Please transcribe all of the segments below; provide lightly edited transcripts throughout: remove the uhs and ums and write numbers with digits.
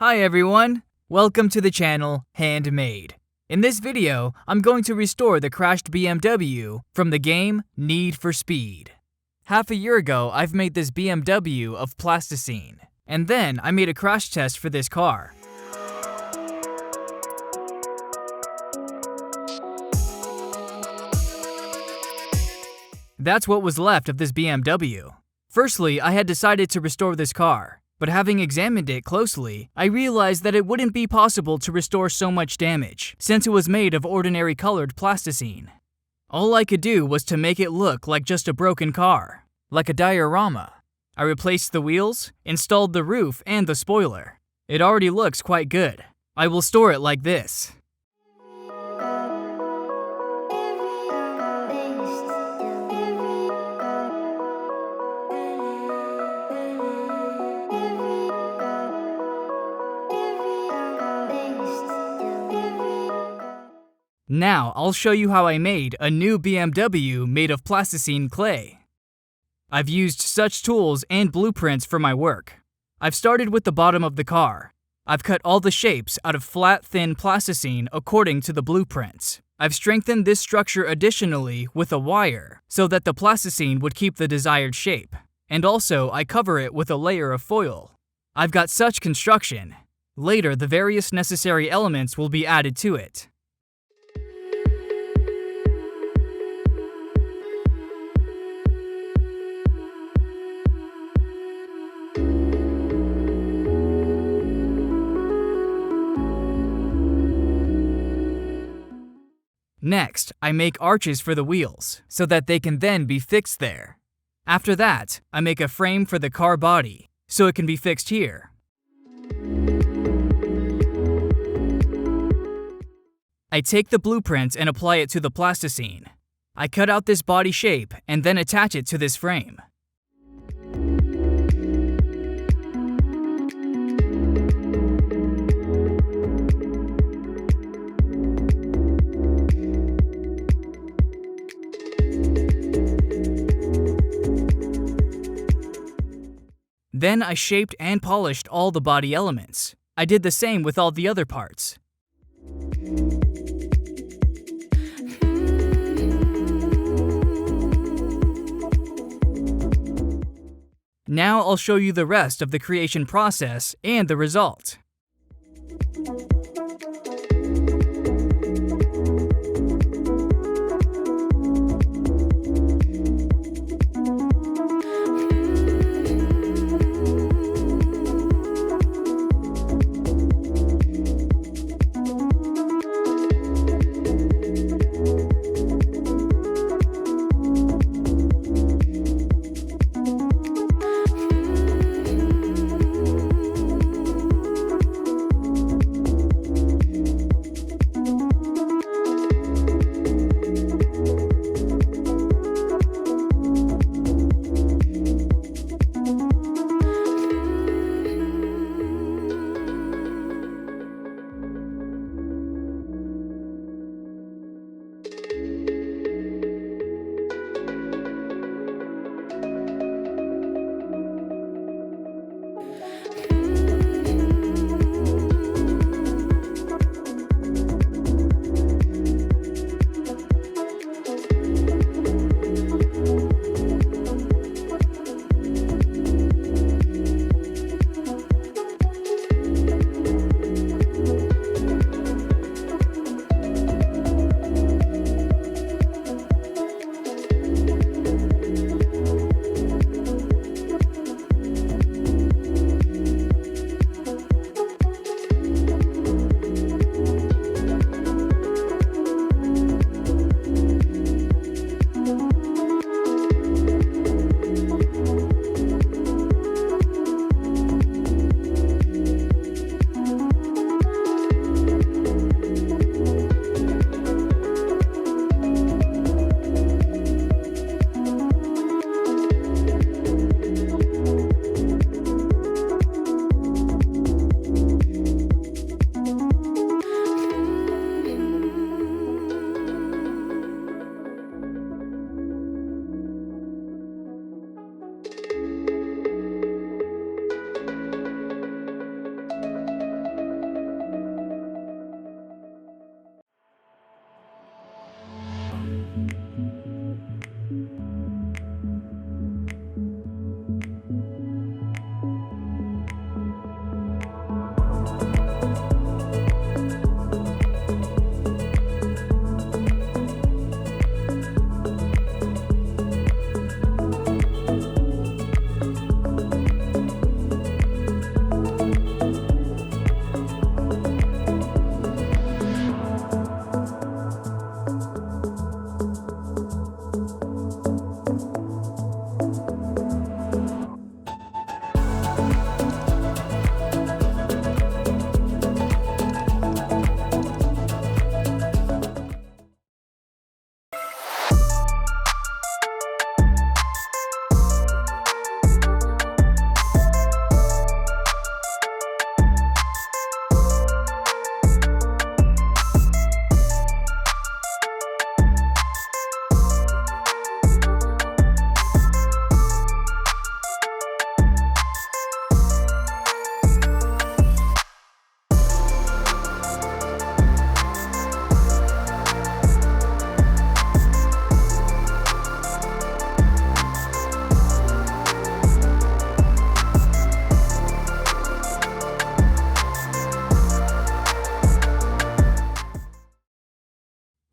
Hi everyone! Welcome to the channel Handmade. In this video, I'm going to restore the crashed BMW from the game Need for Speed. Half a year ago, I've made this BMW of plasticine, and then I made a crash test for this car. That's what was left of this BMW. Firstly, I had decided to restore this car. But having examined it closely, I realized that it wouldn't be possible to restore so much damage, since it was made of ordinary colored plasticine. All I could do was to make it look like just a broken car, like a diorama. I replaced the wheels, installed the roof and the spoiler. It already looks quite good. I will store it like this. Now, I'll show you how I made a new BMW made of plasticine clay. I've used such tools and blueprints for my work. I've started with the bottom of the car. I've cut all the shapes out of flat, thin plasticine according to the blueprints. I've strengthened this structure additionally with a wire so that the plasticine would keep the desired shape. And also, I cover it with a layer of foil. I've got such construction. Later, the various necessary elements will be added to it. Next, I make arches for the wheels, so that they can then be fixed there. After that, I make a frame for the car body, so it can be fixed here. I take the blueprint and apply it to the plasticine. I cut out this body shape and then attach it to this frame. Then I shaped and polished all the body elements. I did the same with all the other parts. Now I'll show you the rest of the creation process and the result.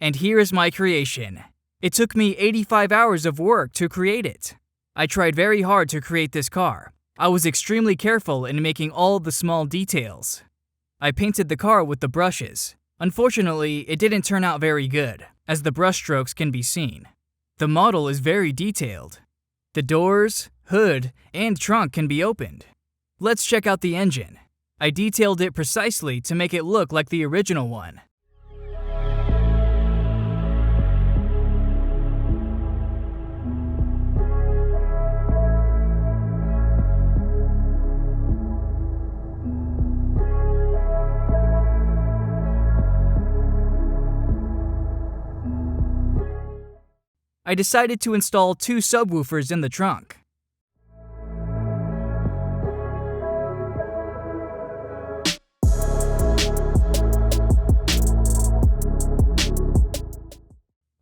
And here is my creation. It took me 85 hours of work to create it. I tried very hard to create this car. I was extremely careful in making all the small details. I painted the car with the brushes. Unfortunately, it didn't turn out very good, as the brush strokes can be seen. The model is very detailed. The doors, hood, and trunk can be opened. Let's check out the engine. I detailed it precisely to make it look like the original one. I decided to install 2 subwoofers in the trunk.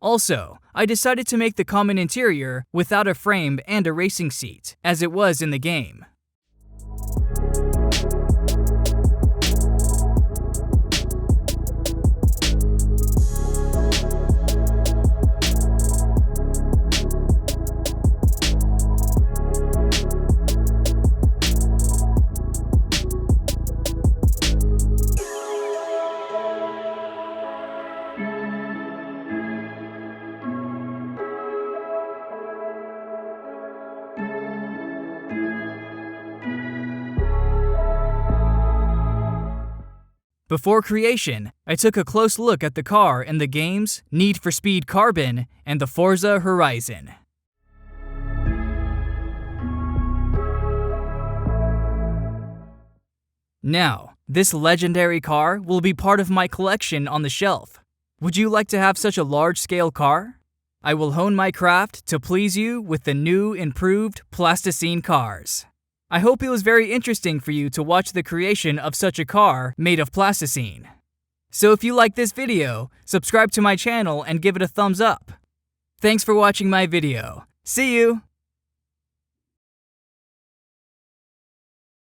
Also, I decided to make the common interior without a frame and a racing seat, as it was in the game. Before creation, I took a close look at the car in the games Need for Speed Carbon and the Forza Horizon. Now, this legendary car will be part of my collection on the shelf. Would you like to have such a large-scale car? I will hone my craft to please you with the new, improved plasticine cars. I hope it was very interesting for you to watch the creation of such a car made of plasticine. So if you like this video, subscribe to my channel and give it a thumbs up. Thanks for watching my video. See you!